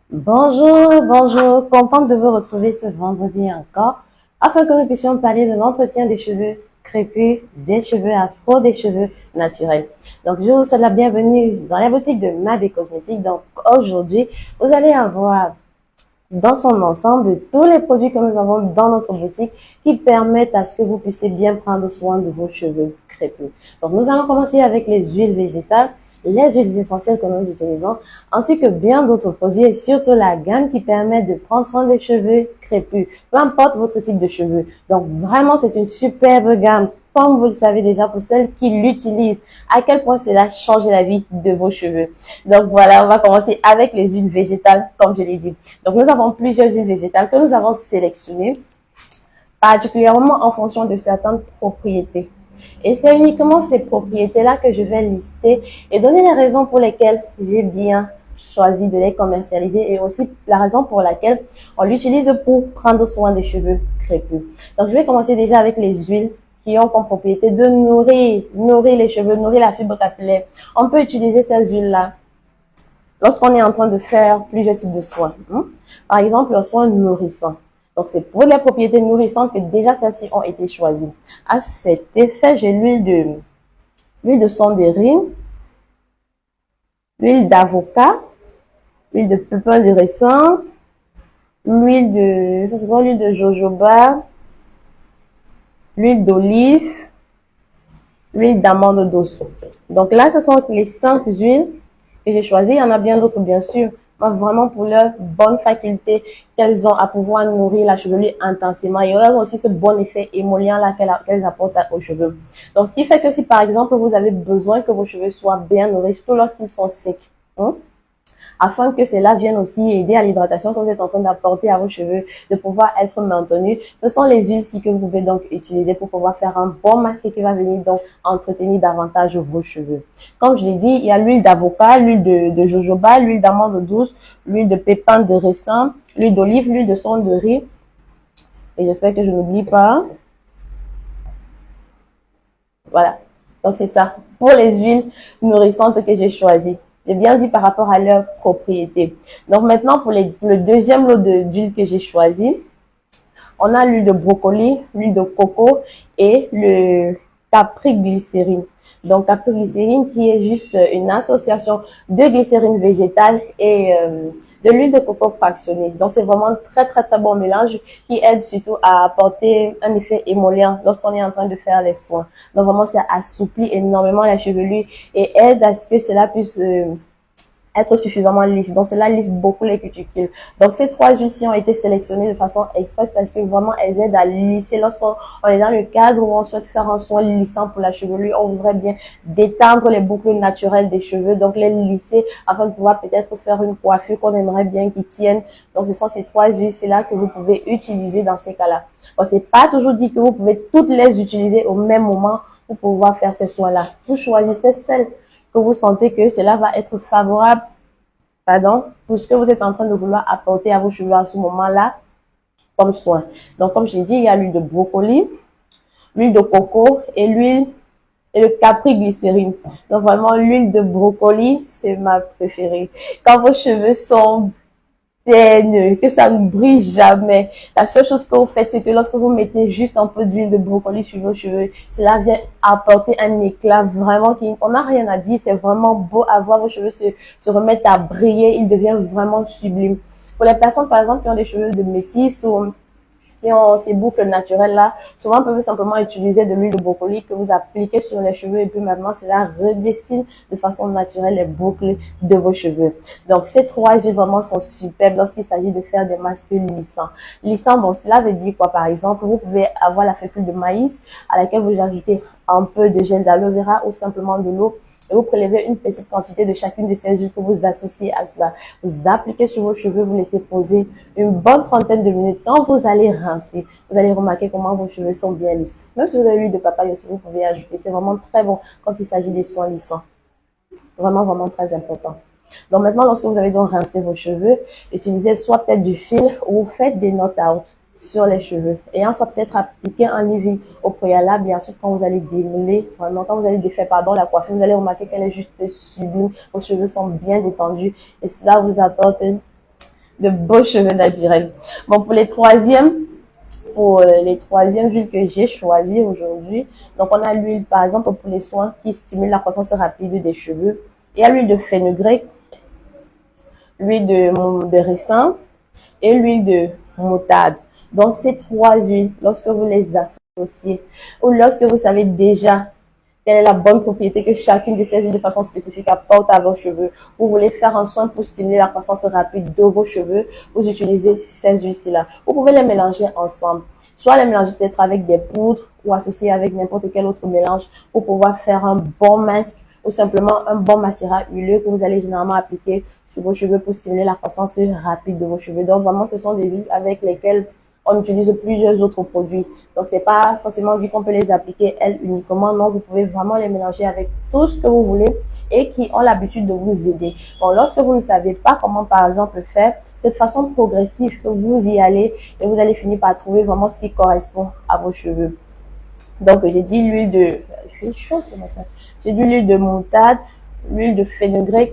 Bonjour, bonjour, contente de vous retrouver ce vendredi encore, afin que nous puissions parler de l'entretien des cheveux crépus, des cheveux afro, des cheveux naturels. Donc, je vous souhaite la bienvenue dans la boutique de Mabé Cosmétiques. Donc, aujourd'hui, vous allez avoir dans son ensemble tous les produits que nous avons dans notre boutique qui permettent à ce que vous puissiez bien prendre soin de vos cheveux crépus. Donc, nous allons commencer avec les huiles végétales, les huiles essentielles que nous utilisons, ainsi que bien d'autres produits et surtout la gamme qui permet de prendre soin des cheveux crépus, peu importe votre type de cheveux. Donc, vraiment, c'est une superbe gamme. Comme vous le savez déjà pour celles qui l'utilisent, à quel point cela change la vie de vos cheveux. Donc voilà, on va commencer avec les huiles végétales, comme je l'ai dit. Donc nous avons plusieurs huiles végétales que nous avons sélectionnées, particulièrement en fonction de certaines propriétés. Et c'est uniquement ces propriétés-là que je vais lister et donner les raisons pour lesquelles j'ai bien choisi de les commercialiser et aussi la raison pour laquelle on l'utilise pour prendre soin des cheveux crépus. Donc je vais commencer déjà avec les huiles qui ont comme propriété de nourrir les cheveux, nourrir la fibre capillaire. On peut utiliser ces huiles-là lorsqu'on est en train de faire plusieurs types de soins. Par exemple, le soin nourrissant. Donc, c'est pour les propriétés nourrissantes que déjà celles-ci ont été choisies. À cet effet, j'ai l'huile de sondérie, l'huile d'avocat, l'huile de pépin de raisin, l'huile de jojoba, l'huile d'olive, l'huile d'amande douce. Donc là, ce sont les 5 huiles que j'ai choisies. Il y en a bien d'autres, bien sûr, mais vraiment pour leur bonne faculté qu'elles ont à pouvoir nourrir la chevelure intensément. Et elles ont aussi ce bon effet émollient-là qu'elles apportent aux cheveux. Donc, ce qui fait que si, par exemple, vous avez besoin que vos cheveux soient bien nourris, surtout lorsqu'ils sont secs, afin que cela vienne aussi aider à l'hydratation que vous êtes en train d'apporter à vos cheveux, de pouvoir être maintenu. Ce sont les huiles-ci que vous pouvez donc utiliser pour pouvoir faire un bon masque qui va venir donc entretenir davantage vos cheveux. Comme je l'ai dit, il y a l'huile d'avocat, l'huile de jojoba, l'huile d'amande douce, l'huile de pépin de raisin, l'huile d'olive, l'huile de sondérie. Et j'espère que je n'oublie pas. Voilà. Donc c'est ça pour les huiles nourrissantes que j'ai choisies. J'ai bien dit par rapport à leurs propriétés. Donc maintenant, pour le deuxième lot d'huile que j'ai choisi, on a l'huile de brocoli, l'huile de coco et le capri-glycérine. Donc capri-glycérine qui est juste une association de glycérine végétale et de l'huile de coco fractionnée. Donc c'est vraiment un très bon mélange qui aide surtout à apporter un effet émollient lorsqu'on est en train de faire les soins. Donc vraiment ça assouplit énormément la chevelure et aide à ce que cela puisse être suffisamment lisse. Donc, cela lisse beaucoup les cuticules. Donc, ces 3 huiles-ci ont été sélectionnées de façon express parce que vraiment, elles aident à lisser. Lorsqu'on est dans le cadre où on souhaite faire un soin lissant pour la chevelure, on voudrait bien détendre les boucles naturelles des cheveux, donc les lisser afin de pouvoir peut-être faire une coiffure qu'on aimerait bien qui tienne. Donc, ce sont ces 3 huiles-là que vous pouvez utiliser dans ces cas-là. Bon, c'est pas toujours dit que vous pouvez toutes les utiliser au même moment pour pouvoir faire ces soins-là. Vous choisissez celles que vous sentez que cela va être favorable, pour ce que vous êtes en train de vouloir apporter à vos cheveux à ce moment-là comme soin. Donc, comme je l'ai dit, il y a l'huile de brocoli, l'huile de coco et l'huile et le capri-glycérine. Donc, vraiment, l'huile de brocoli, c'est ma préférée. Quand vos cheveux sont ténue, que ça ne brille jamais. La seule chose que vous faites, c'est que lorsque vous mettez juste un peu d'huile de brocoli sur vos cheveux, cela vient apporter un éclat vraiment on n'a rien à dire. C'est vraiment beau à voir vos cheveux se remettre à briller. Ils deviennent vraiment sublimes. Pour les personnes, par exemple, qui ont des cheveux de métis ou qui ont ces boucles naturelles là, souvent peuvent simplement utiliser de l'huile de brocoli que vous appliquez sur les cheveux et puis maintenant cela redessine de façon naturelle les boucles de vos cheveux. Donc ces 3 huiles vraiment sont superbes lorsqu'il s'agit de faire des masques lissants. Lissant, bon, cela veut dire quoi? Par exemple, vous pouvez avoir la fécule de maïs à laquelle vous ajoutez un peu de gel d'aloe vera ou simplement de l'eau. Et vous prélevez une petite quantité de chacune de ces huiles que vous associez à cela. Vous appliquez sur vos cheveux, vous laissez poser une bonne trentaine de minutes. Quand vous allez rincer, vous allez remarquer comment vos cheveux sont bien lisses. Même si vous avez l'huile de papaye aussi, vous pouvez ajouter. C'est vraiment très bon quand il s'agit des soins lissants. Vraiment très important. Donc maintenant, lorsque vous avez donc rincé vos cheveux, utilisez soit peut-être du fil ou faites des knock-out sur les cheveux. Et soit peut-être appliquer un leave-in au préalable et ensuite quand vous allez démêler, vraiment quand vous allez défaire la coiffure, vous allez remarquer qu'elle est juste sublime. Vos cheveux sont bien détendus et cela vous apporte de beaux cheveux naturels. Bon, pour les troisièmes huiles que j'ai choisies aujourd'hui, donc on a l'huile, par exemple, pour les soins qui stimule la croissance rapide des cheveux. Il y a l'huile de fenugrec, l'huile de ricin et l'huile de moutarde. Donc, ces trois huiles, lorsque vous les associez ou lorsque vous savez déjà quelle est la bonne propriété que chacune de ces huiles de façon spécifique apporte à vos cheveux, vous voulez faire un soin pour stimuler la croissance rapide de vos cheveux, vous utilisez ces huiles-là. Vous pouvez les mélanger ensemble. Soit les mélanger peut-être avec des poudres ou associer avec n'importe quel autre mélange pour pouvoir faire un bon masque ou simplement un bon mascara huileux que vous allez généralement appliquer sur vos cheveux pour stimuler la croissance rapide de vos cheveux. Donc vraiment, ce sont des huiles avec lesquelles on utilise plusieurs autres produits. Donc, c'est pas forcément dit qu'on peut les appliquer elles uniquement. Non, vous pouvez vraiment les mélanger avec tout ce que vous voulez et qui ont l'habitude de vous aider. Bon, lorsque vous ne savez pas comment, par exemple, faire, c'est de façon progressive que vous y allez et vous allez finir par trouver vraiment ce qui correspond à vos cheveux. Donc, j'ai dit l'huile de... Il fait chaud ce matin. J'ai dit l'huile de moutarde, l'huile de fenugrec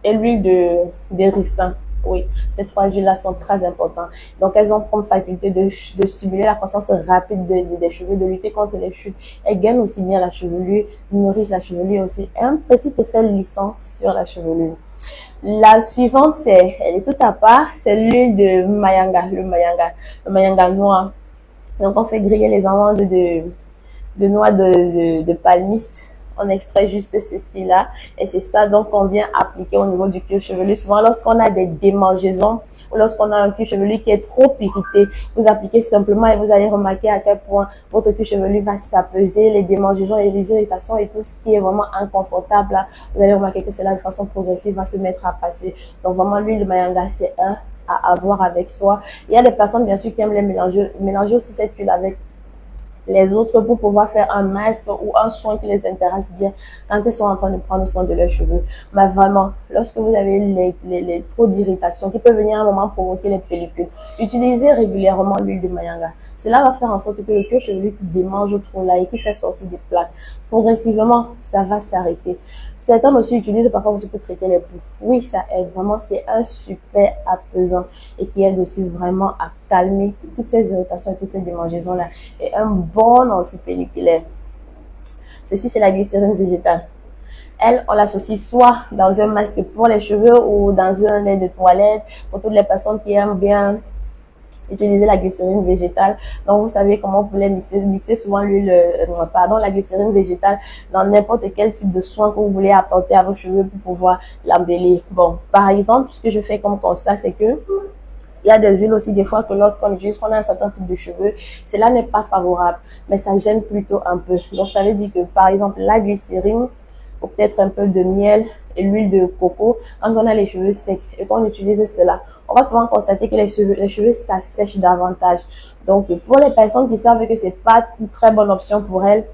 et l'huile de ricin. Oui, ces trois huiles-là sont très importantes. Donc, elles ont comme faculté de stimuler la croissance rapide des cheveux, de lutter contre les chutes. Elles gagnent aussi bien la chevelure, nourrissent la chevelure aussi. Et un petit effet lissant sur la chevelure. La suivante, elle est tout à part, c'est l'huile de mayanga, le mayanga noir. Donc, on fait griller les amandes de noix de palmiste. On extrait juste ceci là et c'est ça donc qu'on vient appliquer au niveau du cuir chevelu. Souvent lorsqu'on a des démangeaisons ou lorsqu'on a un cuir chevelu qui est trop irrité, vous appliquez simplement et vous allez remarquer à quel point votre cuir chevelu va s'apaiser, les démangeaisons et les irritations et tout ce qui est vraiment inconfortable là, vous allez remarquer que cela de façon progressive va se mettre à passer. Donc vraiment l'huile de mayanga c'est un à avoir avec soi. Il y a des personnes bien sûr qui aiment les mélanger aussi cette huile avec les autres pour pouvoir faire un masque ou un soin qui les intéresse bien quand elles sont en train de prendre soin de leurs cheveux. Mais vraiment, lorsque vous avez les trop d'irritation qui peut venir à un moment provoquer les pellicules, utilisez régulièrement l'huile de mayanga. Cela va faire en sorte que le cuir chevelu qui démange trop là et qui fait sortir des plaques, progressivement, ça va s'arrêter. Certains aussi utilisent parfois aussi pour traiter les poux. Oui, ça aide. Vraiment, c'est un super apaisant et qui aide aussi vraiment à calmer toutes ces irritations et toutes ces démangeaisons-là. Et un bon antipelliculaire. Ceci, c'est la glycérine végétale. Elle, on l'associe soit dans un masque pour les cheveux ou dans un lait de toilette pour toutes les personnes qui aiment bien utiliser la glycérine végétale. Donc, vous savez comment vous pouvez mixer souvent la glycérine végétale dans n'importe quel type de soin que vous voulez apporter à vos cheveux pour pouvoir l'embellir. Bon, par exemple, ce que je fais comme constat, c'est que il y a des huiles aussi des fois que lorsqu'on utilise, qu'on a un certain type de cheveux, cela n'est pas favorable, mais ça gêne plutôt un peu. Donc, ça veut dire que, par exemple, la glycérine, ou peut-être un peu de miel et l'huile de coco, quand on a les cheveux secs et qu'on utilise cela, on va souvent constater que les cheveux s'assèchent davantage. Donc, pour les personnes qui savent que c'est pas une très bonne option pour elles,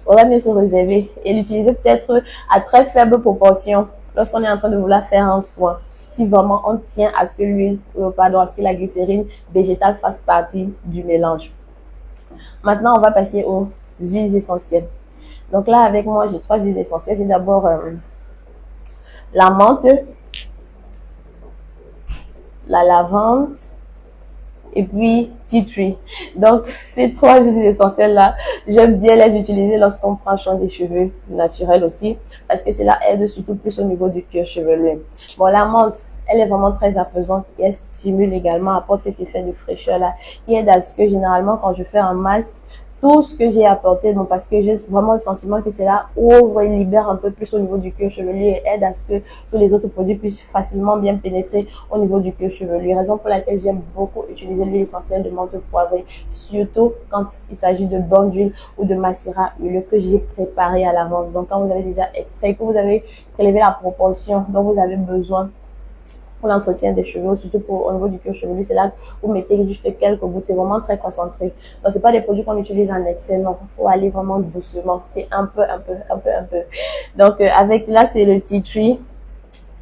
on va mieux se réserver et l'utiliser peut-être à très faible proportion lorsqu'on est en train de vouloir faire un soin. Si vraiment on tient à ce que à ce que la glycérine végétale fasse partie du mélange. Maintenant, on va passer aux huiles essentielles. Donc là, avec moi, j'ai trois huiles essentielles. J'ai d'abord la menthe, la lavande et puis tea tree. Donc, ces trois huiles essentielles-là, j'aime bien les utiliser lorsqu'on prend soin des cheveux naturels aussi, parce que cela aide surtout plus au niveau du cuir chevelu. Bon, la menthe, elle est vraiment très apaisante et elle stimule également, apporte cet effet de fraîcheur-là, qui aide à ce que généralement, quand je fais un masque, tout ce que j'ai apporté, bon, parce que j'ai vraiment le sentiment que cela ouvre et libère un peu plus au niveau du cuir chevelu et aide à ce que tous les autres produits puissent facilement bien pénétrer au niveau du cuir chevelu. Raison pour laquelle j'aime beaucoup utiliser l'huile essentielle de menthe poivrée, surtout quand il s'agit de bonne huile ou de macérat huileux que j'ai préparé à l'avance. Donc, quand vous avez déjà extrait, que vous avez prélevé la proportion dont vous avez besoin pour l'entretien des cheveux, surtout au niveau du cuir chevelu, c'est là que vous mettez juste quelques gouttes, c'est vraiment très concentré. Donc, c'est pas des produits qu'on utilise en excès, non, il faut aller vraiment doucement, c'est un peu. Donc, avec là, c'est le tea tree,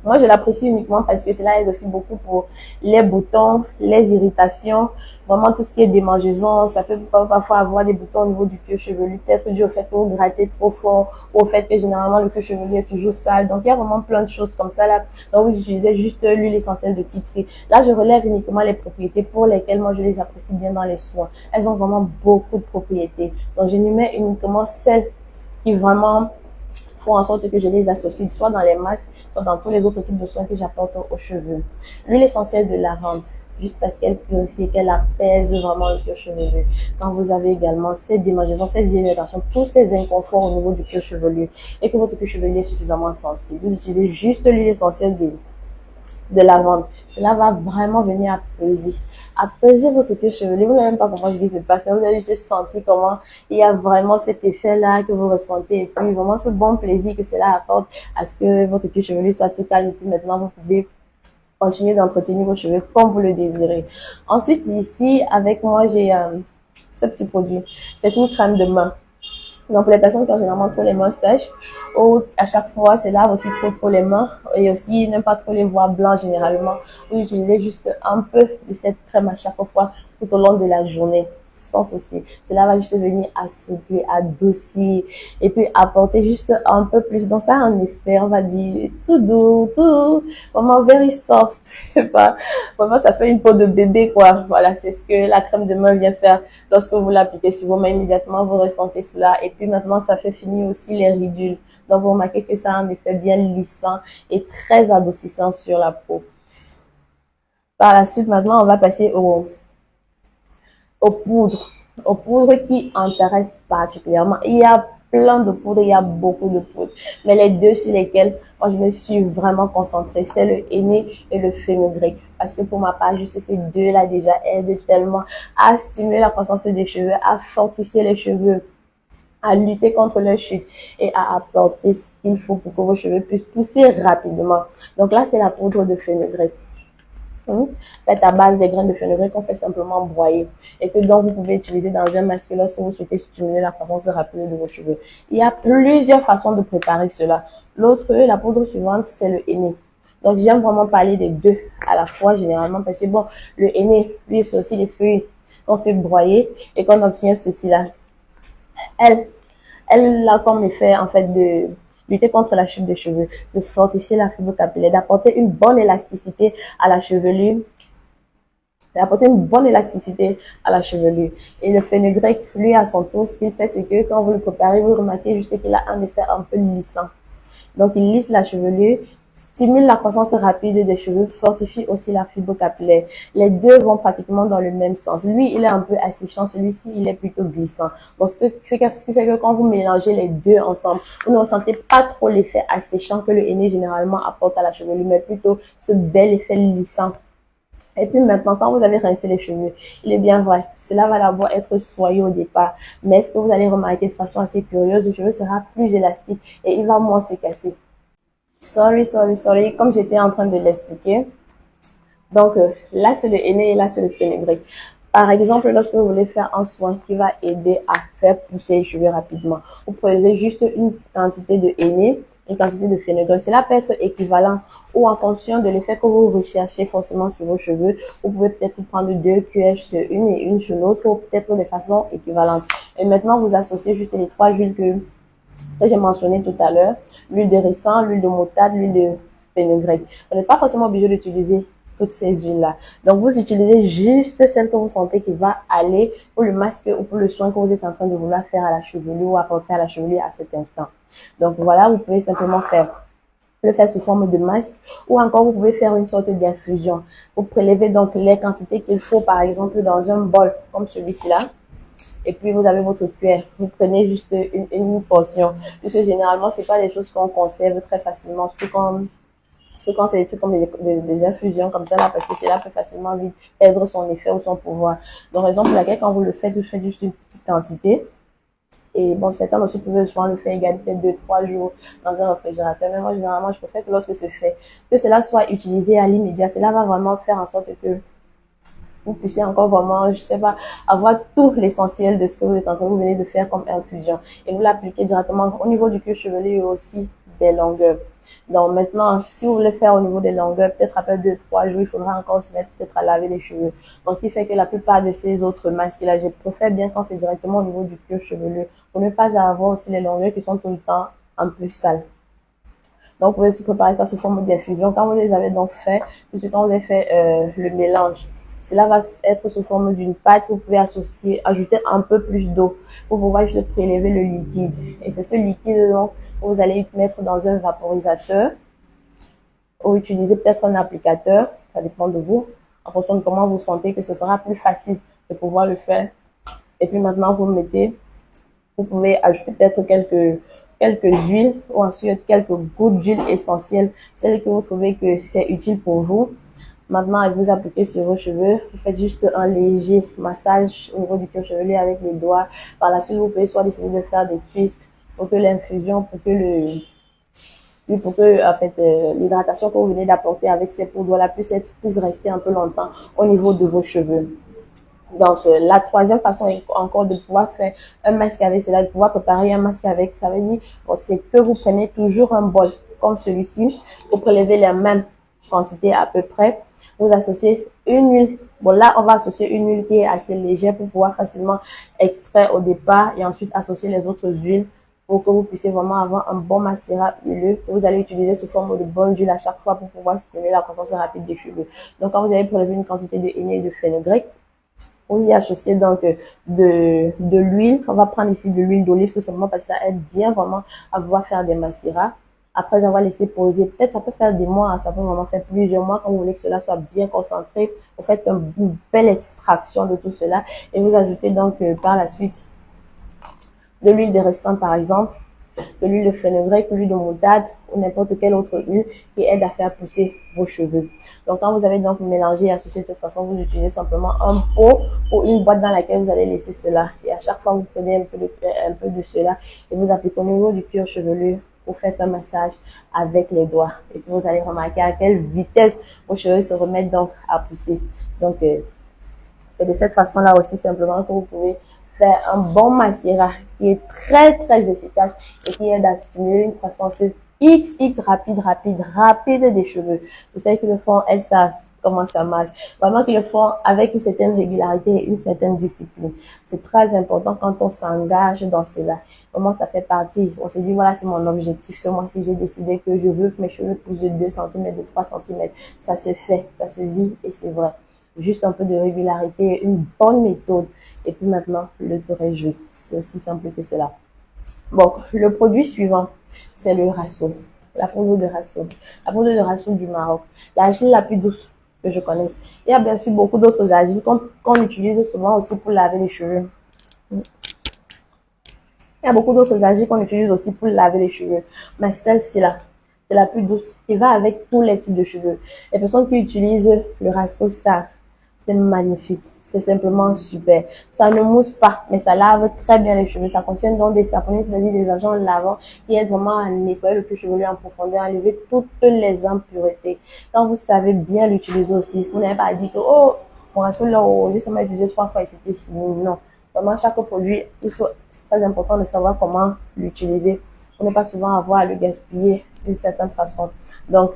Moi, je l'apprécie uniquement parce que cela aide aussi beaucoup pour les boutons, les irritations, vraiment tout ce qui est démangeaison. Ça peut parfois avoir des boutons au niveau du cuir chevelu, peut-être dû au fait que vous grattez trop fort, ou au fait que généralement le cuir chevelu est toujours sale. Donc, il y a vraiment plein de choses comme ça là. Donc, vous utilisez juste l'huile essentielle de tea tree. Là, je relève uniquement les propriétés pour lesquelles moi, je les apprécie bien dans les soins. Elles ont vraiment beaucoup de propriétés. Donc, je n'y mets uniquement celles qui vraiment font en sorte que je les associe soit dans les masques, soit dans tous les autres types de soins que j'apporte aux cheveux. L'huile essentielle de lavande, juste parce qu'elle purifie, qu'elle apaise vraiment le cuir chevelu. Quand vous avez également ces démangeaisons, ces irritations, tous ces inconforts au niveau du cuir chevelu et que votre cuir chevelu est suffisamment sensible, vous utilisez juste l'huile essentielle de lavande. Cela va vraiment venir apaiser votre cuir chevelu. Vous n'avez même pas compris ce qui se passe, mais vous allez juste sentir comment il y a vraiment cet effet-là que vous ressentez et puis vraiment ce bon plaisir que cela apporte à ce que votre cuir chevelu soit tout calme et puis maintenant vous pouvez continuer d'entretenir vos cheveux comme vous le désirez. Ensuite, ici, avec moi, j'ai ce petit produit. C'est une crème de main. Donc, pour les personnes qui ont généralement trop les mains sèches, ou à chaque fois, c'est lave aussi trop les mains, et aussi n'aiment pas trop les voir blancs généralement, vous utilisez juste un peu de cette crème à chaque fois, tout au long de la journée, sans souci. Cela va juste venir assouplir, adoucir, et puis apporter juste un peu plus. Donc, ça a un effet, on va dire, tout doux, tout, vraiment very soft, je sais pas. Vraiment, ça fait une peau de bébé, quoi. Voilà, c'est ce que la crème de main vient faire. Lorsque vous l'appliquez sur vos mains, immédiatement, vous ressentez cela. Et puis maintenant, ça fait finir aussi les ridules. Donc, vous remarquez que ça a un effet bien lissant et très adoucissant sur la peau. Par la suite, maintenant, on va passer aux poudres qui intéressent particulièrement. Il y a plein de poudres, il y a beaucoup de poudres. Mais les deux sur lesquels moi je me suis vraiment concentrée, c'est le henné et le fenugrec. Parce que pour ma part, juste ces deux-là déjà aident tellement à stimuler la croissance des cheveux, à fortifier les cheveux, à lutter contre leur chute et à apporter ce qu'il faut pour que vos cheveux puissent pousser rapidement. Donc là, c'est la poudre de fenugrec. Faites à base des graines de fenugrec qu'on fait simplement broyer et que donc vous pouvez utiliser dans un masque lorsque vous souhaitez stimuler la croissance rapide de vos cheveux. Il y a plusieurs façons de préparer cela. La poudre suivante, c'est le henné. Donc j'aime vraiment parler des deux à la fois généralement parce que bon, le henné, lui, c'est aussi des feuilles qu'on fait broyer et qu'on obtient ceci là. Elle a comme effet en fait de lutter contre la chute des cheveux, de fortifier la fibre capillaire, d'apporter une bonne élasticité à la chevelure, Et le fenugrec, lui, à son tour, ce qu'il fait, c'est que quand vous le préparez, vous remarquez juste qu'il a un effet un peu lissant. Donc, il lisse la chevelure, stimule la croissance rapide des cheveux, fortifie aussi la fibre capillaire. Les deux vont pratiquement dans le même sens. Lui, il est un peu asséchant, celui-ci, il est plutôt glissant. Donc, ce qui fait que quand vous mélangez les deux ensemble, vous ne ressentez pas trop l'effet asséchant que le henné généralement apporte à la chevelure, mais plutôt ce bel effet lissant. Et puis maintenant, quand vous avez rincé les cheveux, il est bien vrai, cela va d'abord être soyeux au départ, mais ce que vous allez remarquer de façon assez curieuse, le cheveu sera plus élastique et il va moins se casser. Sorry, comme j'étais en train de l'expliquer. Donc là, c'est le henné et là, c'est le fenugrec. Par exemple, lorsque vous voulez faire un soin qui va aider à faire pousser les cheveux rapidement, vous prenez juste une quantité de henné, une quantité de fenugrec. Cela peut être équivalent ou en fonction de l'effet que vous recherchez forcément sur vos cheveux. Vous pouvez peut-être prendre 2 cuillères sur une et une sur l'autre, ou peut-être de façon équivalente. Et maintenant, vous associez juste les 3 huiles que j'ai mentionné tout à l'heure, l'huile de ricin, l'huile de moutarde, l'huile de fenugrec. Vous n'êtes pas forcément obligé d'utiliser toutes ces huiles-là. Donc, vous utilisez juste celle que vous sentez qui va aller pour le masque ou pour le soin que vous êtes en train de vouloir faire à la chevelure ou apporter à la chevelure à cet instant. Donc, voilà, vous pouvez simplement le faire sous forme de masque ou encore vous pouvez faire une sorte d'infusion. Vous prélevez donc les quantités qu'il faut, par exemple, dans un bol comme celui-ci-là. Et puis, vous avez votre cuillère. Vous prenez juste une portion. Puisque généralement, c'est pas des choses qu'on conserve très facilement. Surtout quand c'est des trucs comme des infusions comme ça là, parce que cela peut facilement vite perdre son effet ou son pouvoir. Donc, raison pour laquelle, quand vous le faites, vous faites juste une petite quantité. Et bon, certains aussi peuvent souvent le faire également peut-être 2-3 jours dans un réfrigérateur. Mais moi, généralement, je préfère que lorsque c'est fait, que cela soit utilisé à l'immédiat. Cela va vraiment faire en sorte que vous puissiez encore vraiment, je sais pas, avoir tout l'essentiel de ce que vous venez de faire comme infusion. Et vous l'appliquez directement au niveau du cuir chevelu et aussi des longueurs. Donc maintenant, si vous voulez faire au niveau des longueurs, peut-être après 2-3 jours, il faudra encore se mettre peut-être à laver les cheveux. Donc ce qui fait que la plupart de ces autres masques-là, je préfère bien quand c'est directement au niveau du cuir chevelu, pour ne pas avoir aussi les longueurs qui sont tout le temps un peu sales. Donc, vous pouvez se préparer ça sous forme d'infusion. Quand vous les avez donc fait, puis quand vous avez fait le mélange, cela va être sous forme d'une pâte. Vous pouvez ajouter un peu plus d'eau pour pouvoir juste prélever le liquide. Et c'est ce liquide donc que vous allez mettre dans un vaporisateur ou utiliser peut-être un applicateur. Ça dépend de vous. En fonction de comment vous sentez que ce sera plus facile de pouvoir le faire. Et puis maintenant, vous pouvez ajouter peut-être quelques huiles ou ensuite quelques gouttes d'huile essentielle, celles que vous trouvez que c'est utile pour vous. Maintenant, vous appliquez sur vos cheveux, vous faites juste un léger massage au niveau du cuir chevelu avec les doigts. Par la suite, vous pouvez soit décider de faire des twists pour que l'infusion, pour que en fait, l'hydratation que vous venez d'apporter avec ces poudres-là puisse rester un peu longtemps au niveau de vos cheveux. Donc, la troisième façon est encore de pouvoir faire un masque avec cela, de pouvoir préparer un masque avec. Ça veut dire, bon, c'est que vous prenez toujours un bol comme celui-ci, vous prélevez la même quantité à peu près, vous associez une huile. Bon, là, on va associer une huile qui est assez légère pour pouvoir facilement extraire au départ et ensuite associer les autres huiles pour que vous puissiez vraiment avoir un bon mascara huileux que vous allez utiliser sous forme de bonne d'huile à chaque fois pour pouvoir stimuler la croissance rapide des cheveux. Donc, quand vous avez prélevé une quantité de henné et de fenugrec, vous y associez donc de l'huile. On va prendre ici de l'huile d'olive tout simplement parce que ça aide bien vraiment à pouvoir faire des mascaras. Après avoir laissé poser, peut-être ça peut faire des mois, ça peut vraiment faire plusieurs mois quand vous voulez que cela soit bien concentré. Vous faites une belle extraction de tout cela et vous ajoutez donc par la suite de l'huile de ricin par exemple, de l'huile de fenugrec, l'huile de moutarde ou n'importe quelle autre huile qui aide à faire pousser vos cheveux. Donc quand vous avez donc mélangé et associé de cette façon, vous utilisez simplement un pot ou une boîte dans laquelle vous allez laisser cela. Et à chaque fois, vous prenez un peu de cela et vous appliquez au niveau du cuir chevelu. Vous faites un massage avec les doigts et puis vous allez remarquer à quelle vitesse vos cheveux se remettent donc à pousser. Donc c'est de cette façon-là aussi simplement que vous pouvez faire un bon mascara qui est très très efficace et qui aide à stimuler une croissance rapide des cheveux. Vous savez qu'ils le font, elles savent comment ça marche. Vraiment qu'ils le font avec une certaine régularité et une certaine discipline. C'est très important quand on s'engage dans cela. Vraiment, ça fait partie. On se dit, voilà, c'est mon objectif. Ce mois-ci, j'ai décidé que je veux que mes cheveux poussent de 2 cm, de 3 cm. Ça se fait, ça se vit et c'est vrai. Juste un peu de régularité, une bonne méthode. Et puis maintenant, le tour est joué. C'est aussi simple que cela. Bon, le produit suivant, c'est le Rasoul. La poudre de Rasoul. La poudre de Rasoul du Maroc. L'argile la plus douce que je connaisse. Il y a bien sûr beaucoup d'autres argiles qu'on utilise souvent aussi pour laver les cheveux. Il y a beaucoup d'autres argiles qu'on utilise aussi pour laver les cheveux. Mais celle-ci là, c'est la plus douce. Qui va avec tous les types de cheveux. Les personnes qui utilisent le Rasoul savent. C'est magnifique. C'est simplement super. Ça ne mousse pas, mais ça lave très bien les cheveux. Ça contient donc des saponines, c'est-à-dire des agents lavants qui aident vraiment à nettoyer le cuir chevelu en profondeur, à enlever toutes les impuretés. Quand vous savez bien l'utiliser aussi, vous n'avez pas à dire que, oh, mon Rasoul là, oh, j'ai seulement utilisé 3 fois et c'était fini. Non. Vraiment, chaque produit, c'est très important de savoir comment l'utiliser pour ne pas souvent avoir à le gaspiller d'une certaine façon. Donc,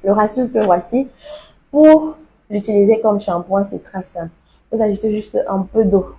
le Rasoul que voici, pour l'utiliser comme shampoing, c'est très simple. Vous ajoutez juste un peu d'eau.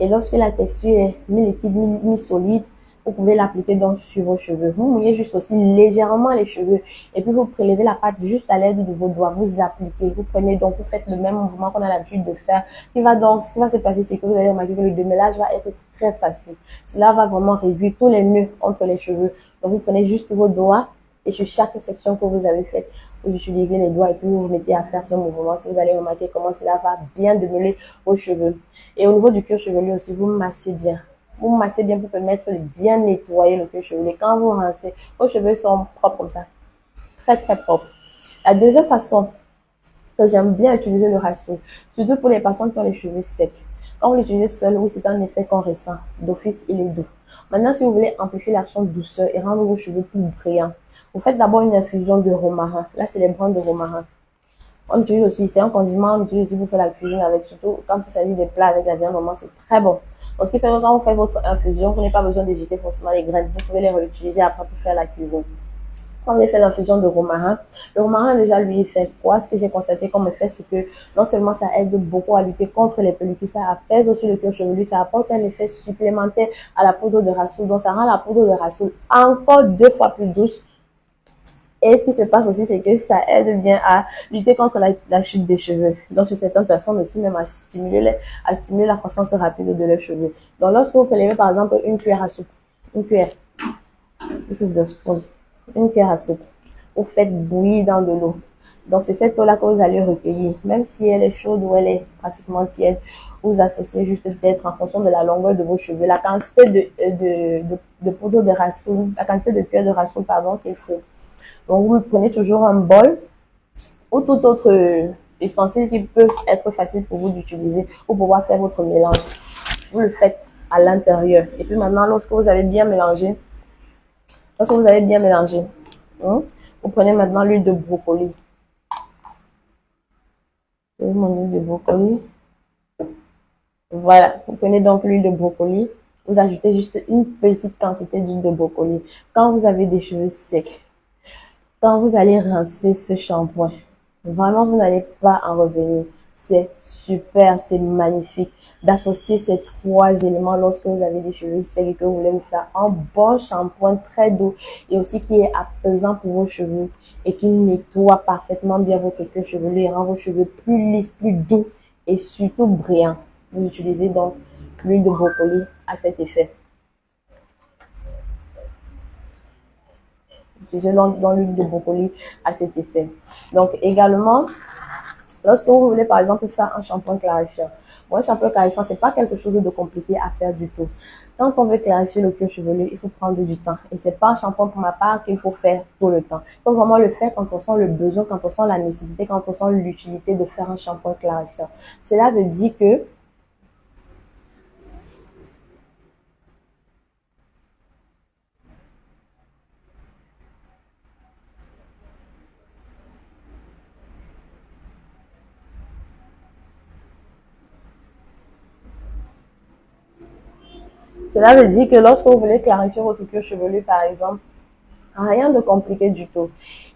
Et lorsque la texture est mi-liquide, mi-solide, vous pouvez l'appliquer donc sur vos cheveux. Vous mouillez juste aussi légèrement les cheveux. Et puis vous prélevez la pâte juste à l'aide de vos doigts. Vous appliquez. Vous prenez donc, vous faites le même mouvement qu'on a l'habitude de faire. Ce qui va se passer, c'est que vous allez remarquer que le démêlage va être très facile. Cela va vraiment réduire tous les nœuds entre les cheveux. Donc vous prenez juste vos doigts. Et sur chaque section que vous avez faite, vous utilisez les doigts et puis vous vous mettez à faire ce mouvement. Si vous allez remarquer comment cela va bien démêler vos cheveux. Et au niveau du cuir chevelu aussi, vous massez bien. Vous massez bien pour permettre de bien nettoyer le cuir chevelu. Quand vous rincez, vos cheveux sont propres comme ça. Très très propres. La deuxième façon que j'aime bien utiliser le Rasoul, surtout pour les personnes qui ont les cheveux secs. Quand vous l'utilisez seul, oui, c'est un effet qu'on ressent. D'office, il est doux. Maintenant, si vous voulez amplifier l'action de douceur et rendre vos cheveux plus brillants, vous faites d'abord une infusion de romarin. Là, c'est les brins de romarin. On utilise aussi, c'est un condiment, on utilise aussi pour faire la cuisine avec, surtout quand il s'agit des plats avec la viande, vraiment, c'est très bon. Donc, ce qui fait que quand vous faites votre infusion, vous n'avez pas besoin de jeter forcément les graines. Vous pouvez les réutiliser après pour faire la cuisine. Quand j'ai fait l'infusion de romarin, le romarin déjà lui fait quoi? Ce que j'ai constaté comme effet, c'est que non seulement ça aide beaucoup à lutter contre les pellicules, ça apaise aussi le cuir chevelu, ça apporte un effet supplémentaire à la poudre de rassoul, donc ça rend la poudre de rassoul encore 2 fois plus douce. Et ce qui se passe aussi, c'est que ça aide bien à lutter contre la chute des cheveux. Donc, chez certaines personnes aussi, même à stimuler la croissance rapide de leurs cheveux. Donc, lorsque vous prélevez, par exemple, une cuillère à soupe, une cuillère, this is the spoon, une cuillère à soupe, vous faites bouillir dans de l'eau. Donc, c'est cette eau-là que vous allez recueillir. Même si elle est chaude ou elle est pratiquement tiède, vous associez juste peut-être en fonction de la longueur de vos cheveux, la quantité de poudre de rassoul, la quantité de cuillère de rassoul, pardon, qu'il faut. Donc, vous prenez toujours un bol ou tout autre ustensile qui peut être facile pour vous d'utiliser pour pouvoir faire votre mélange. Vous le faites à l'intérieur. Et puis maintenant, lorsque vous avez bien mélangé, vous prenez maintenant l'huile de brocoli. C'est mon huile de brocoli. Voilà, vous prenez donc l'huile de brocoli. Vous ajoutez juste une petite quantité d'huile de brocoli. Quand vous avez des cheveux secs, quand vous allez rincer ce shampoing, vraiment, vous n'allez pas en revenir. C'est super, c'est magnifique d'associer ces 3 éléments lorsque vous avez des cheveux secs et que vous voulez vous faire un bon shampoing très doux et aussi qui est apaisant pour vos cheveux et qui nettoie parfaitement bien votre cuir chevelu et rend vos cheveux plus lisses, plus doux et surtout brillants. Vous utilisez donc l'huile de brocoli à cet effet. Utilisez dans l'huile de brocoli à cet effet. Donc également, lorsque vous voulez par exemple faire un shampoing clarifiant, bon, un shampoing clarifiant, c'est pas quelque chose de compliqué à faire du tout. Quand on veut clarifier le cuir chevelu, il faut prendre du temps. Et c'est pas un shampoing pour ma part qu'il faut faire tout le temps. Il faut vraiment le faire quand on sent le besoin, quand on sent la nécessité, quand on sent l'utilité de faire un shampoing clarifiant. Cela veut dire que lorsque vous voulez clarifier votre cuir chevelu, par exemple, rien de compliqué du tout.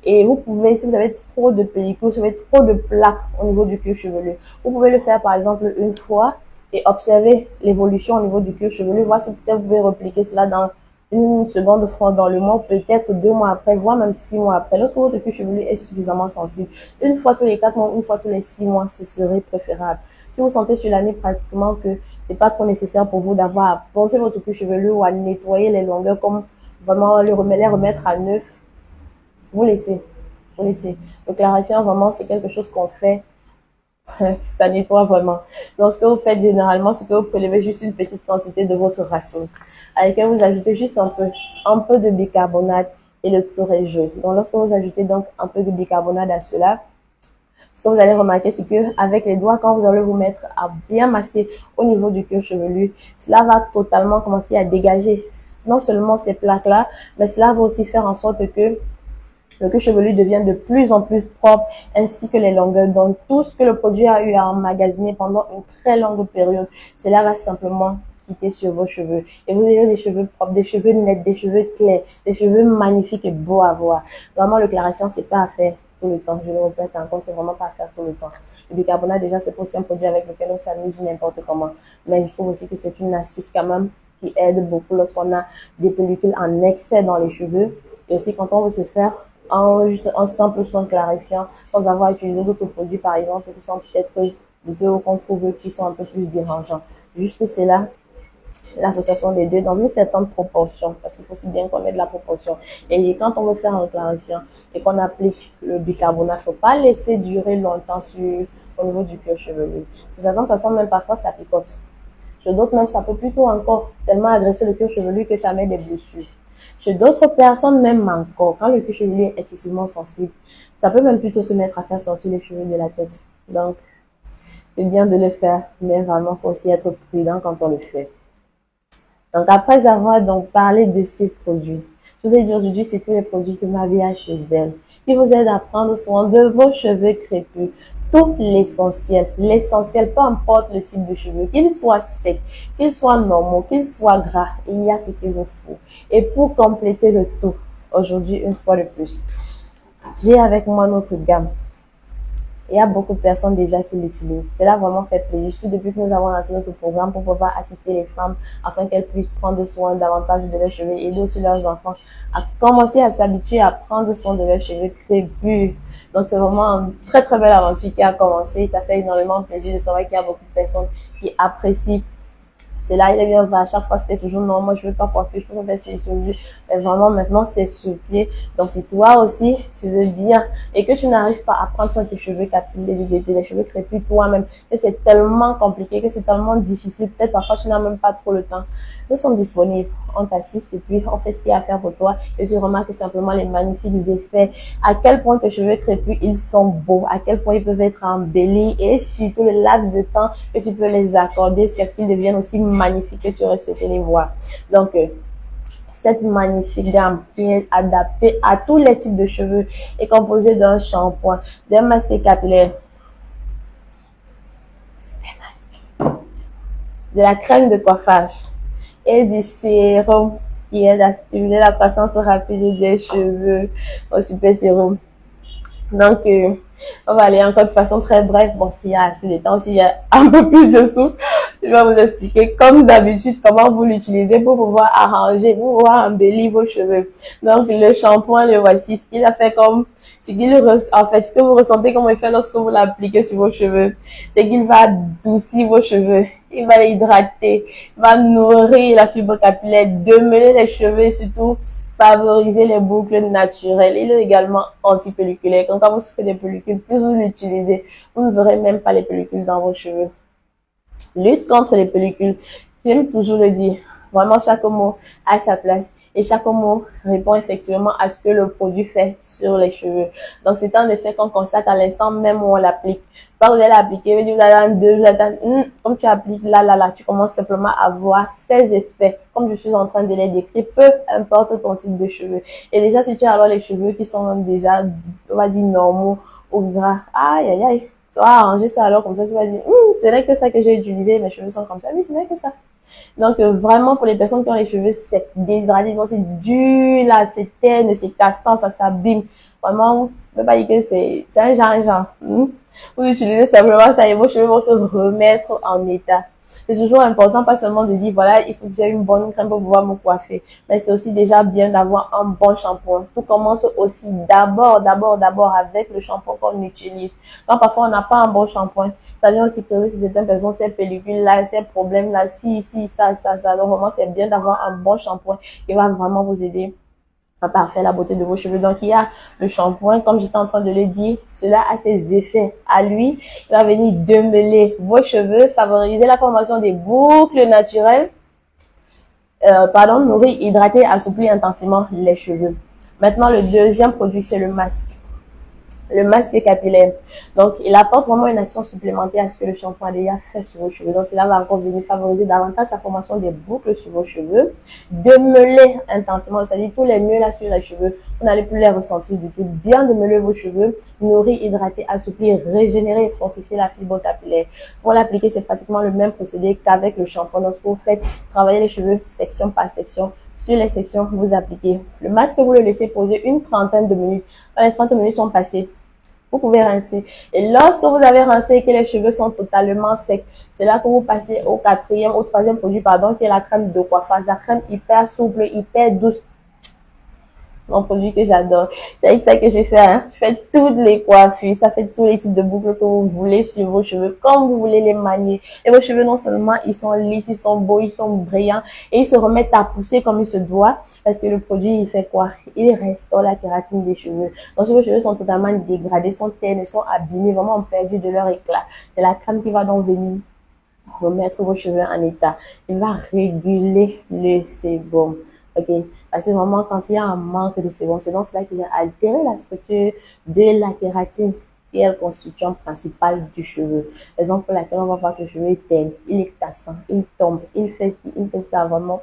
Et vous pouvez, si vous avez trop de pellicules, si vous avez trop de plaques au niveau du cuir chevelu, vous pouvez le faire par exemple une fois et observer l'évolution au niveau du cuir chevelu, voir si peut-être vous pouvez repliquer cela dans une seconde fois dans le mois, peut-être 2 mois après, voire même 6 mois après. Lorsque votre cuir chevelu est suffisamment sensible, une fois tous les 4 mois, une fois tous les 6 mois, ce serait préférable. Si vous sentez sur l'année pratiquement que c'est pas trop nécessaire pour vous d'avoir à poncer votre cuir chevelu ou à nettoyer les longueurs comme vraiment les remettre à neuf, vous laissez. Le clarifiant, vraiment, c'est quelque chose qu'on fait, ça nettoie vraiment. Donc, ce que vous faites généralement, c'est que vous prélevez juste une petite quantité de votre rassoul, avec laquelle vous ajoutez juste un peu de bicarbonate et le tout est jaune. Donc, lorsque vous ajoutez donc un peu de bicarbonate à cela, ce que vous allez remarquer, c'est que avec les doigts, quand vous allez vous mettre à bien masser au niveau du cuir chevelu, cela va totalement commencer à dégager non seulement ces plaques-là, mais cela va aussi faire en sorte que le cuir chevelu devient de plus en plus propre, ainsi que les longueurs. Donc, tout ce que le produit a eu à emmagasiner pendant une très longue période, cela va simplement quitter sur vos cheveux. Et vous avez des cheveux propres, des cheveux nets, des cheveux clairs, des cheveux magnifiques et beaux à voir. Vraiment, le clarifiant, c'est pas à faire tout le temps. Je le répète encore, c'est vraiment pas à faire tout le temps. Le bicarbonate, déjà, c'est aussi un produit avec lequel on s'amuse n'importe comment. Mais je trouve aussi que c'est une astuce quand même qui aide beaucoup lorsqu'on a des pellicules en excès dans les cheveux. Et aussi quand on veut se faire juste un simple soin clarifiant sans avoir utilisé d'autres produits, par exemple, qui sont peut-être deux ou qu'on trouve qui sont un peu plus dérangeants. Juste cela, l'association des deux dans une certaine proportion, parce qu'il faut aussi bien connaître la proportion. Et quand on veut faire un clarifiant et qu'on applique le bicarbonate, faut pas laisser durer longtemps au niveau du cuir chevelu. Chez certaines personnes, même parfois, ça picote. Chez d'autres, même, ça peut plutôt encore tellement agresser le cuir chevelu que ça met des blessures. Chez d'autres personnes, même encore, quand le cuir chevelu est excessivement sensible, ça peut même plutôt se mettre à faire sortir les cheveux de la tête. Donc, c'est bien de le faire, mais vraiment, il faut aussi être prudent quand on le fait. Donc, après avoir donc parlé de ces produits, je vous ai dit aujourd'hui, c'est tous les produits que ma vie a chez elle, qui vous aident à prendre soin de vos cheveux crépus. Tout l'essentiel, peu importe le type de cheveux, qu'ils soient secs, qu'ils soient normaux, qu'ils soient gras, il y a ce qu'il vous faut. Et pour compléter le tout, aujourd'hui une fois de plus. J'ai avec moi notre gamme. Il y a beaucoup de personnes déjà qui l'utilisent. Cela vraiment fait plaisir. Surtout depuis que nous avons lancé notre programme pour pouvoir assister les femmes afin qu'elles puissent prendre soin davantage de leurs cheveux et aider aussi leurs enfants à commencer à s'habituer à prendre soin de leurs cheveux crépus. Donc c'est vraiment une très très belle aventure qui a commencé. Ça fait énormément plaisir de savoir qu'il y a beaucoup de personnes qui apprécient. C'est là, il est bien, à chaque fois, c'était toujours non, moi, je veux pas coiffer, je peux pas faire ces choses. Mais vraiment, maintenant, c'est sur pied. Donc, si toi aussi, tu veux dire, et que tu n'arrives pas à prendre soin de tes cheveux capillaires, les cheveux crépus toi-même, et c'est tellement compliqué, que c'est tellement difficile, peut-être parfois, tu n'as même pas trop le temps. Nous sommes disponibles. On t'assiste et puis on fait ce qu'il y a à faire pour toi. Et tu remarques simplement les magnifiques effets. À quel point tes cheveux crépus, ils sont beaux. À quel point ils peuvent être embellis. Et surtout le laps de temps que tu peux les accorder. Jusqu'à ce qu'ils deviennent aussi magnifiques que tu aurais souhaité les voir. Donc, cette magnifique gamme qui est adaptée à tous les types de cheveux est composée d'un shampoing, d'un masque capillaire, de la crème de coiffage et du sérum qui aide à stimuler la croissance rapide des cheveux au super sérum. Donc, on va aller encore de façon très brève. Bon, s'il y a assez de temps, s'il y a un peu plus de sous, je vais vous expliquer, comme d'habitude, comment vous l'utilisez pour pouvoir arranger, pour pouvoir embellir vos cheveux. Donc, le shampoing, le voici. Ce qu'il a fait comme, en fait, ce que vous ressentez comme effet lorsque vous l'appliquez sur vos cheveux, c'est qu'il va adoucir vos cheveux. Il va les hydrater, il va nourrir la fibre capillaire, démêler les cheveux et surtout favoriser les boucles naturelles. Il est également anti-pelliculaire. Donc, quand vous souffrez des pellicules, plus vous l'utilisez, vous ne verrez même pas les pellicules dans vos cheveux. Lutte contre les pellicules. J'aime toujours le dire. Vraiment, chaque mot a sa place et chaque mot répond effectivement à ce que le produit fait sur les cheveux. Donc, c'est un effet qu'on constate à l'instant même où on l'applique. Pas vous allez l'appliquer, vous allez attendre 2 jours, comme tu appliques là, tu commences simplement à voir ces effets, comme je suis en train de les décrire, peu importe ton type de cheveux. Et déjà, si tu as alors les cheveux qui sont même déjà, on va dire, normaux ou gras, aïe, aïe, aïe, tu vas arranger ça alors comme ça, tu vas dire, c'est vrai que ça que j'ai utilisé, mes cheveux sont comme ça. Oui, c'est vrai que ça. Donc, vraiment, pour les personnes qui ont les cheveux secs, déshydratés, c'est dur, là, c'est terne, c'est cassant, ça s'abîme. Vraiment, je ne peux pas dire que c'est un genre. Vous utilisez simplement ça et vos cheveux vont se remettre en état. C'est toujours important, pas seulement de dire, voilà, il faut que j'ai une bonne crème pour pouvoir me coiffer. Mais c'est aussi déjà bien d'avoir un bon shampoing. Tout commence aussi d'abord avec le shampoing qu'on utilise. Quand parfois on n'a pas un bon shampoing, ça vient aussi créer certaines personnes, ces pellicules-là, ces problèmes-là, ça. Donc vraiment, c'est bien d'avoir un bon shampoing qui va vraiment vous aider à parfaire la beauté de vos cheveux. Donc, il y a le shampoing, comme j'étais en train de le dire, cela a ses effets à lui. Il va venir démêler vos cheveux, favoriser la formation des boucles naturelles, nourrir, hydrater, assouplir intensément les cheveux. Maintenant, le deuxième produit, c'est le masque. Le masque capillaire. Donc, il apporte vraiment une action supplémentaire à ce que le shampoing a déjà fait sur vos cheveux. Donc, cela va encore venir favoriser davantage la formation des boucles sur vos cheveux, démêler intensément, c'est-à-dire tous les nœuds là sur les cheveux, vous n'allez plus les ressentir du tout. Bien démêler vos cheveux, nourrir, hydrater, assouplir, régénérer et fortifier la fibre capillaire. Pour l'appliquer, c'est pratiquement le même procédé qu'avec le shampoing. Lorsque vous faites travailler les cheveux section par section, sur les sections, vous appliquez le masque, vous le laissez poser une trentaine de minutes. Quand les 30 minutes sont passées, vous pouvez rincer. Et lorsque vous avez rincé et que les cheveux sont totalement secs, c'est là que vous passez au troisième produit, qui est la crème de coiffage. La crème hyper souple, hyper douce. Mon produit que j'adore. C'est avec ça que j'ai fait, Je fais toutes les coiffures. Ça fait tous les types de boucles que vous voulez sur vos cheveux, comme vous voulez les manier. Et vos cheveux, non seulement, ils sont lisses, ils sont beaux, ils sont brillants, et ils se remettent à pousser comme il se doit, parce que le produit, il fait quoi? Il restaure la kératine des cheveux. Donc, si vos cheveux sont totalement dégradés, sont ternes, sont abîmés, vraiment ont perdu de leur éclat, c'est la crème qui va donc venir remettre vos cheveux en état. Il va réguler le sébum. Ok, parce que vraiment, quand il y a un manque de sébum, c'est donc cela qui vient altérer la structure de la kératine, qui est le constituant principal du cheveu. Raison pour laquelle on va voir que le cheveu est terne, il est cassant, il tombe, il fait ci, il fait ça, vraiment.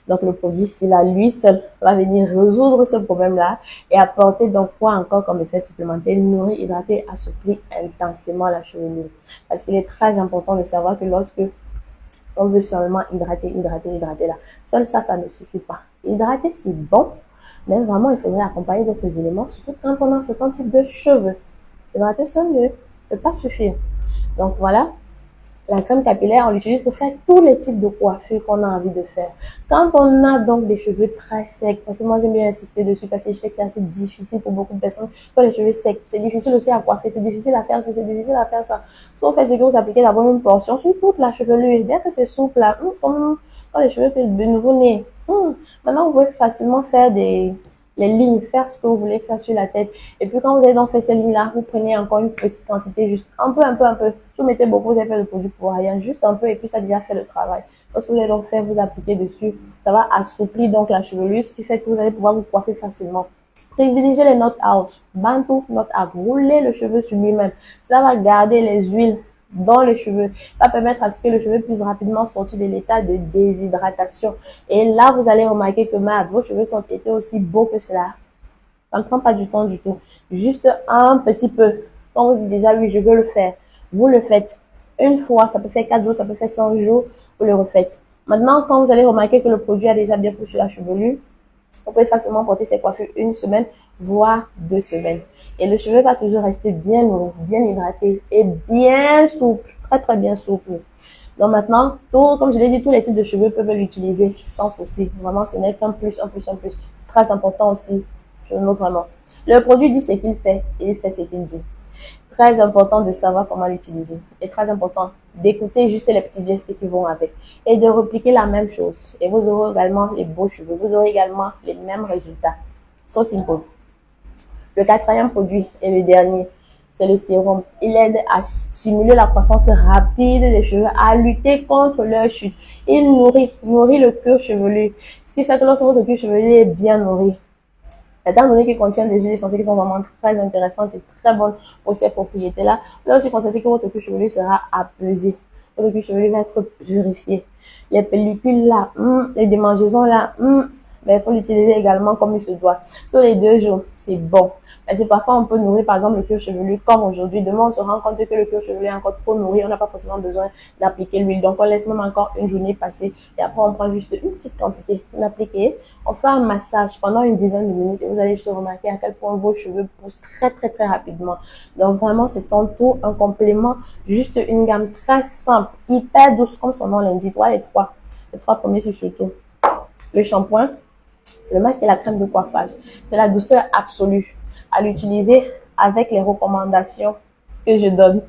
Donc, le produit, c'est là, lui seul, va venir résoudre ce problème-là et apporter donc quoi encore comme effet supplémentaire? Nourrir, hydrater, assouplir intensément la chevelure. Parce qu'il est très important de savoir que lorsque on veut seulement hydrater là. Seul ça ne suffit pas. Hydrater, c'est bon. Mais vraiment, il faudrait accompagner d'autres éléments, surtout quand on a certain type de cheveux. Hydrater seul ne peut pas suffire. Donc voilà, la crème capillaire, on l'utilise pour faire tous les types de coiffures qu'on a envie de faire. Quand on a donc des cheveux très secs, parce que moi j'aime bien insister dessus parce que je sais que c'est assez difficile pour beaucoup de personnes quand les cheveux secs. C'est difficile aussi à coiffer, c'est difficile à faire ça, c'est difficile à faire ça. Ce qu'on fait, c'est que vous appliquez d'abord une portion sur toute la chevelure. Bien que c'est souple là, comme quand les cheveux de nouveau-nés. Maintenant, vous pouvez facilement faire les lignes, faire ce que vous voulez faire sur la tête. Et puis quand vous avez donc fait ces lignes-là, vous prenez encore une petite quantité, juste un peu. Si vous mettez beaucoup, vous avez fait le produit pour rien, juste un peu, et puis ça a déjà fait le travail. Parce que vous allez donc faire, vous appliquez dessus, ça va assouplir donc la chevelure, ce qui fait que vous allez pouvoir vous coiffer facilement. Privilégiez les knot out, bantu knot out, roulez le cheveu sur lui-même. Cela va garder les huiles dans le cheveu, va permettre à ce que le cheveu puisse rapidement sortir de l'état de déshydratation. Et là, vous allez remarquer que vos cheveux sont été aussi beaux que cela. Ça ne prend pas du temps du tout. Juste un petit peu. Quand on dit déjà, oui, je veux le faire, vous le faites une fois, ça peut faire 4 jours, ça peut faire 100 jours, vous le refaites. Maintenant, quand vous allez remarquer que le produit a déjà bien pris sur la chevelure, vous pouvez facilement porter ces coiffures une semaine, voire 2 semaines. Et le cheveu va toujours rester bien nourri, bien hydraté et bien souple, très bien souple. Donc maintenant, comme je l'ai dit, tous les types de cheveux peuvent l'utiliser sans souci. Vraiment, ce n'est qu'un plus. C'est très important aussi, je note vraiment. Le produit dit ce qu'il fait et il fait ce qu'il dit. Très important de savoir comment l'utiliser. Et très important d'écouter juste les petits gestes qui vont avec. Et de repliquer la même chose. Et vous aurez également les beaux cheveux. Vous aurez également les mêmes résultats. So simple. Le quatrième produit et le dernier, c'est le sérum. Il aide à stimuler la croissance rapide des cheveux, à lutter contre leur chute. Il nourrit le cuir chevelu. Ce qui fait que lorsque votre cuir chevelu est bien nourri, étant donné qu'il contient des huiles essentielles qui sont vraiment très intéressantes et très bonnes pour ces propriétés-là, vous allez aussi constater que votre cuir chevelu sera apaisé. Votre cuir chevelu va être purifié. Les pellicules là, les démangeaisons là, mais il faut l'utiliser également comme il se doit. Tous les 2 jours, c'est bon. Parce que parfois, on peut nourrir, par exemple, le cuir chevelu comme aujourd'hui. Demain, on se rend compte que le cuir chevelu est encore trop nourri. On n'a pas forcément besoin d'appliquer l'huile. Donc, on laisse même encore une journée passer. Et après, on prend juste une petite quantité. On applique. On fait un massage pendant une dizaine de minutes. Et vous allez juste remarquer à quel point vos cheveux poussent très rapidement. Donc, vraiment, c'est tantôt un complément. Juste une gamme très simple, hyper douce, comme son nom l'indique. Voilà les trois premiers, c'est surtout le shampoing, le masque et la crème de coiffage. C'est la douceur absolue à l'utiliser avec les recommandations que je donne,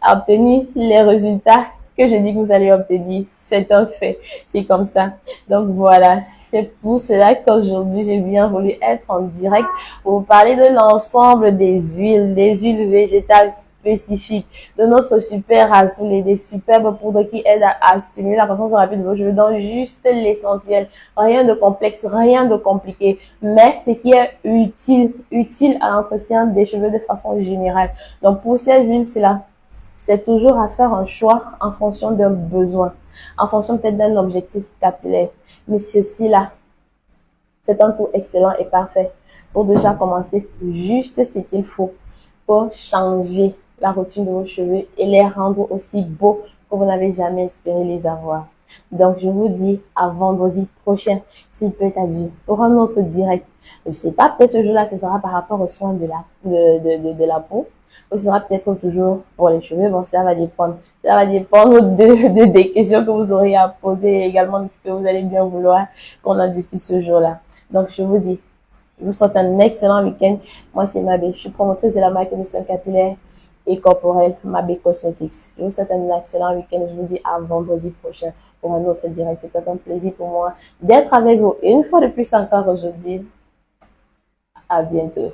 à obtenir les résultats que je dis que vous allez obtenir. C'est un fait, c'est comme ça. Donc voilà, c'est pour cela qu'aujourd'hui j'ai bien voulu être en direct pour vous parler de l'ensemble des huiles végétales spécifiques, de notre super rassoulé, des superbes poudres qui aident à stimuler la croissance rapide de vos cheveux, donc juste l'essentiel, rien de complexe, rien de compliqué, mais ce qui est utile à l'entretien des cheveux de façon générale. Donc pour ces huiles, c'est toujours à faire un choix en fonction d'un besoin, en fonction peut-être d'un objectif capillaire. Mais ceci-là, c'est un tout excellent et parfait pour déjà commencer juste ce qu'il faut pour changer la routine de vos cheveux et les rendre aussi beaux que vous n'avez jamais espéré les avoir. Donc, je vous dis à vendredi prochain, s'il peut être Dieu, pour un autre direct. Je ne sais pas, peut-être ce jour-là, ce sera par rapport aux soins de la peau. Ou ce sera peut-être toujours pour les cheveux. Bon, cela va dépendre. Cela va dépendre des questions que vous aurez à poser et également de ce que vous allez bien vouloir qu'on en discute ce jour-là. Donc, je vous dis, je vous souhaite un excellent week-end. Moi, c'est Mabé. Je suis promotrice de la marque de soins capillaires et corporels Mabé Cosmetics. Je vous souhaite un excellent week-end. Je vous dis à vendredi prochain pour un autre direct. C'était un plaisir pour moi d'être avec vous une fois de plus encore aujourd'hui. À bientôt.